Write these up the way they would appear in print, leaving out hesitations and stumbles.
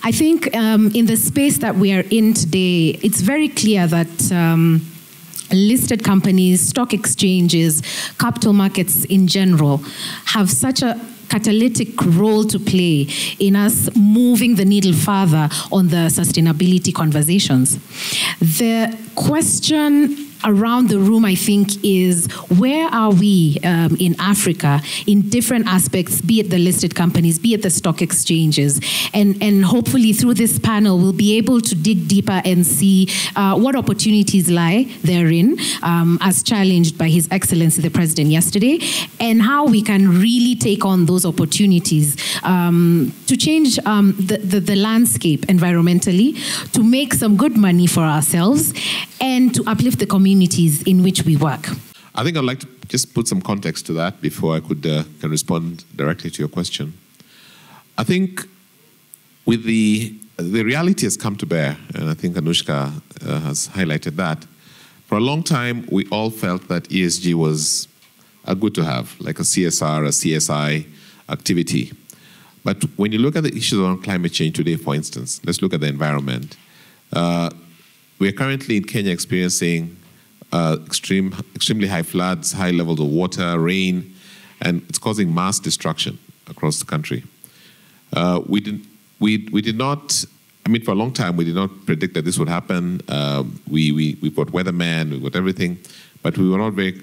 I think in the space that we are in today, it's very clear that listed companies, stock exchanges, capital markets in general have such a catalytic role to play in us moving the needle further on the sustainability conversations. The question around the room, I think, is where are we in Africa in different aspects, be it the listed companies, be it the stock exchanges, and hopefully through this panel we'll be able to dig deeper and see what opportunities lie therein as challenged by His Excellency the President yesterday, and how we can really take on those opportunities to change the landscape environmentally, to make some good money for ourselves, and to uplift the communities in which we work. I think I'd like to just put some context to that before I can respond directly to your question. I think with the reality has come to bear, and I think Anushka has highlighted that. For a long time, we all felt that ESG was a good to have, like a CSR, a CSI activity. But when you look at the issues around climate change today, for instance, let's look at the environment. We are currently in Kenya experiencing extremely high floods, high levels of water, rain, and it's causing mass destruction across the country. We did not, I mean, for a long time, we did not predict that this would happen. We've got weathermen, we've got everything, but we were not very,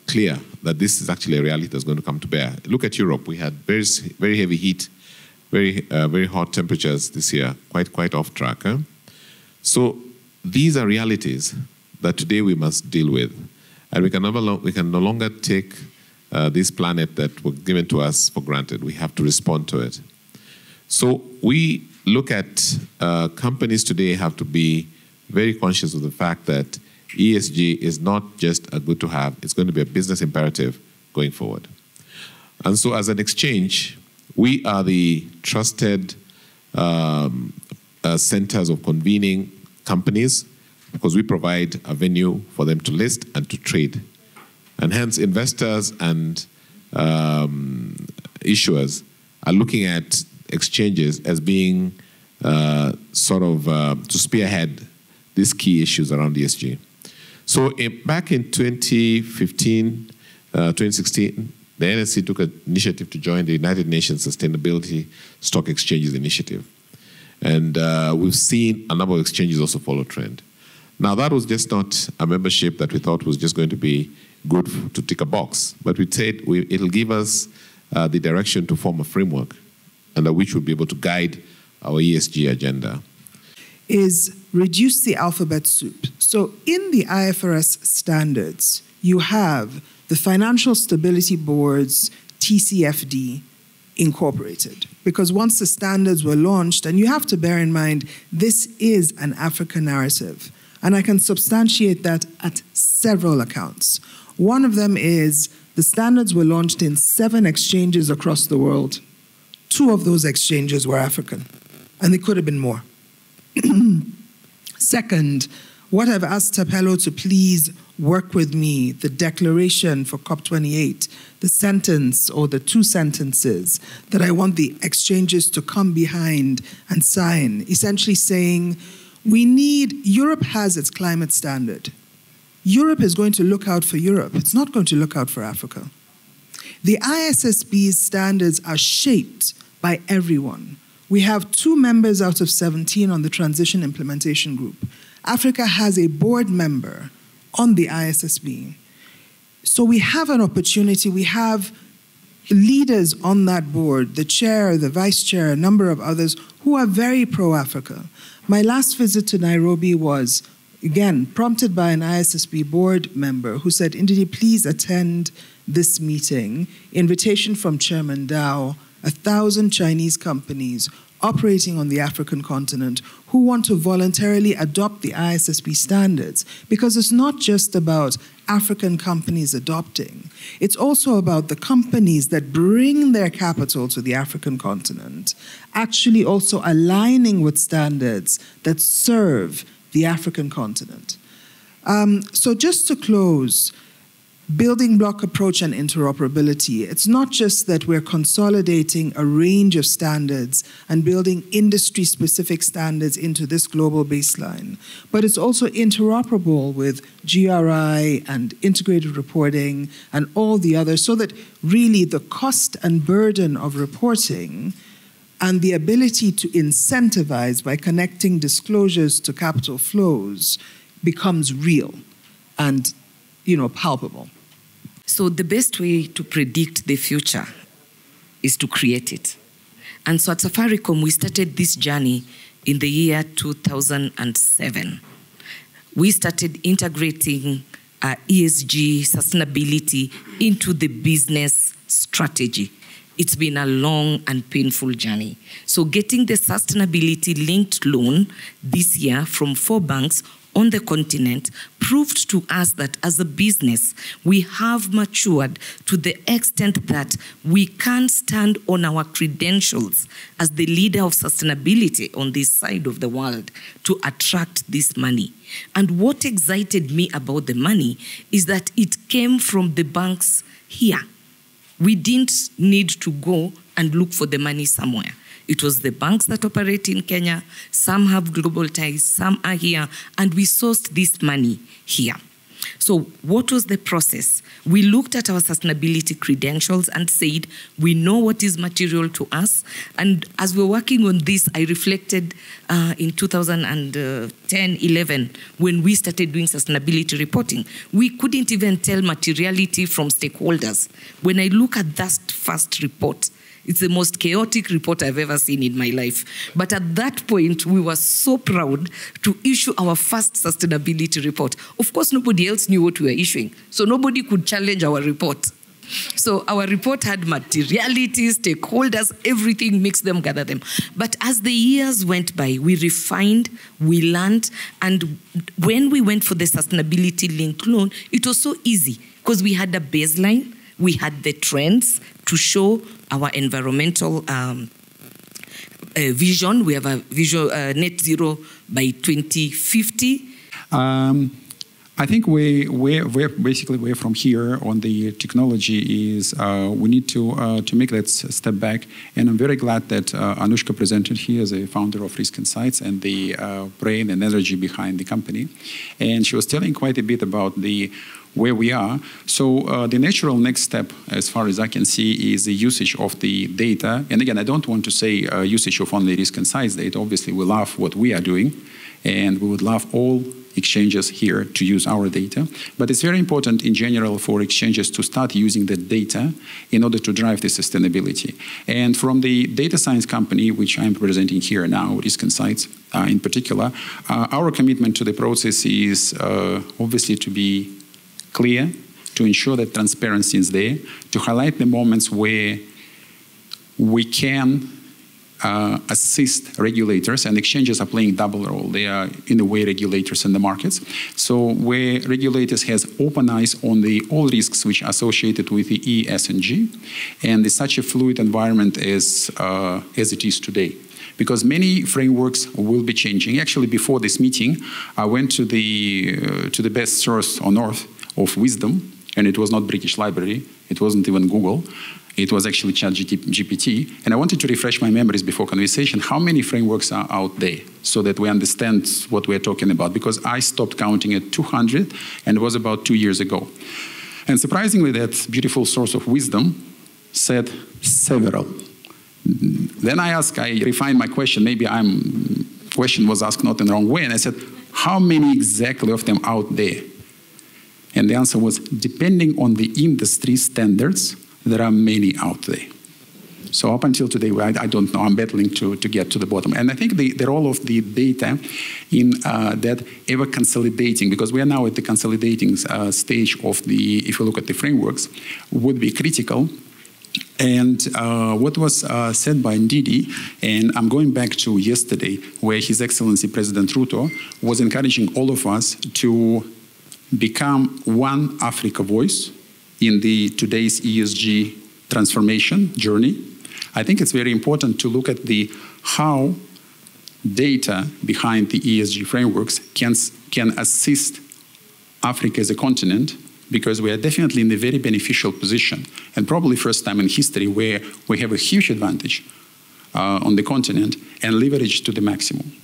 clear that this is actually a reality that's going to come to bear. Look at Europe. We had very, very heavy heat, very hot temperatures this year, quite off track. Huh? So these are realities that today we must deal with. And we can no longer take this planet that was given to us for granted. We have to respond to it. So we look at companies today have to be very conscious of the fact that ESG is not just a good to have, it's going to be a business imperative going forward. And so as an exchange, we are the trusted centers of convening companies because we provide a venue for them to list and to trade. And hence investors and issuers are looking at exchanges as being to spearhead these key issues around ESG. So back in 2015, 2016, the NSC took an initiative to join the United Nations Sustainability Stock Exchanges Initiative. And we've seen a number of exchanges also follow trend. Now, that was just not a membership that we thought was just going to be good to tick a box, but we said it'll give us the direction to form a framework under which we'll be able to guide our ESG agenda. Is reduce the alphabet soup. So in the IFRS standards, you have the Financial Stability Board's TCFD incorporated. Because once the standards were launched, and you have to bear in mind, this is an African narrative. And I can substantiate that at several accounts. One of them is the standards were launched in 7 exchanges across the world. 2 of those exchanges were African, and they could have been more. Second, what I've asked Tapelo to please work with me, the declaration for COP28, the sentence or the 2 sentences that I want the exchanges to come behind and sign, essentially saying Europe has its climate standard. Europe is going to look out for Europe. It's not going to look out for Africa. The ISSB's standards are shaped by everyone. We have 2 members out of 17 on the Transition Implementation Group. Africa has a board member on the ISSB. So we have an opportunity. We have leaders on that board, the chair, the vice chair, a number of others who are very pro-Africa. My last visit to Nairobi was, again, prompted by an ISSB board member who said, Ndidi, please attend this meeting. Invitation from Chairman Dow, 1,000 Chinese companies operating on the African continent who want to voluntarily adopt the ISSB standards, because it's not just about African companies adopting. It's also about the companies that bring their capital to the African continent, actually also aligning with standards that serve the African continent. So just to close, building block approach and interoperability. It's not just that we're consolidating a range of standards and building industry-specific standards into this global baseline, but it's also interoperable with GRI and integrated reporting and all the others, so that really the cost and burden of reporting and the ability to incentivize by connecting disclosures to capital flows becomes real and, palpable. So the best way to predict the future is to create it. And so at Safaricom, we started this journey in the year 2007. We started integrating ESG, sustainability into the business strategy. It's been a long and painful journey. So getting the sustainability-linked loan this year from 4 banks on the continent proved to us that as a business, we have matured to the extent that we can stand on our credentials as the leader of sustainability on this side of the world to attract this money. And what excited me about the money is that it came from the banks here. We didn't need to go and look for the money somewhere. It was the banks that operate in Kenya. Some have global ties, some are here, and we sourced this money here. So what was the process? We looked at our sustainability credentials and said, we know what is material to us. And as we were working on this, I reflected in 2010, 11, when we started doing sustainability reporting. We couldn't even tell materiality from stakeholders. When I look at that first report, it's the most chaotic report I've ever seen in my life. But at that point, we were so proud to issue our first sustainability report. Of course, nobody else knew what we were issuing, so nobody could challenge our report. So our report had materiality, stakeholders, everything, mix them, gather them. But as the years went by, we refined, we learned, and when we went for the sustainability-linked loan, it was so easy because we had a baseline, we had the trends to show our environmental vision. We have a visual net zero by 2050. I think we're from here on the technology is we need to make that step back, and I'm very glad that Anushka presented here as a founder of Risk Insights and the brain and energy behind the company, and she was telling quite a bit about where we are. So the natural next step, as far as I can see, is the usage of the data. And again, I don't want to say usage of only Risk Insights data. Obviously, we love what we are doing, and we would love all exchanges here to use our data. But it's very important in general for exchanges to start using the data in order to drive the sustainability. And from the data science company, which I'm representing here now, Risk Insights in particular, our commitment to the process is obviously to be clear, to ensure that transparency is there, to highlight the moments where we can assist regulators, and exchanges are playing double role. They are, in a way, regulators in the markets. So where regulators has open eyes on all risks which are associated with the E, S, and G, and it's such a fluid environment as it is today. Because many frameworks will be changing. Actually, before this meeting, I went to the best source on earth of wisdom, and it was not British Library, it wasn't even Google, it was actually ChatGPT, and I wanted to refresh my memories before conversation, how many frameworks are out there, so that we understand what we're talking about, because I stopped counting at 200, and it was about 2 years ago. And surprisingly, that beautiful source of wisdom said several. Then I refined my question, maybe question was asked not in the wrong way, and I said, how many exactly of them out there? And the answer was, depending on the industry standards, there are many out there. So up until today, I don't know. I'm battling to get to the bottom. And I think the role of the data in that ever consolidating, because we are now at the consolidating stage of if you look at the frameworks, would be critical. And what was said by Ndidi, and I'm going back to yesterday, where His Excellency President Ruto was encouraging all of us to become one Africa voice in today's ESG transformation journey. I think it's very important to look at how data behind the ESG frameworks can assist Africa as a continent because we are definitely in a very beneficial position, and probably first time in history where we have a huge advantage on the continent and leverage to the maximum.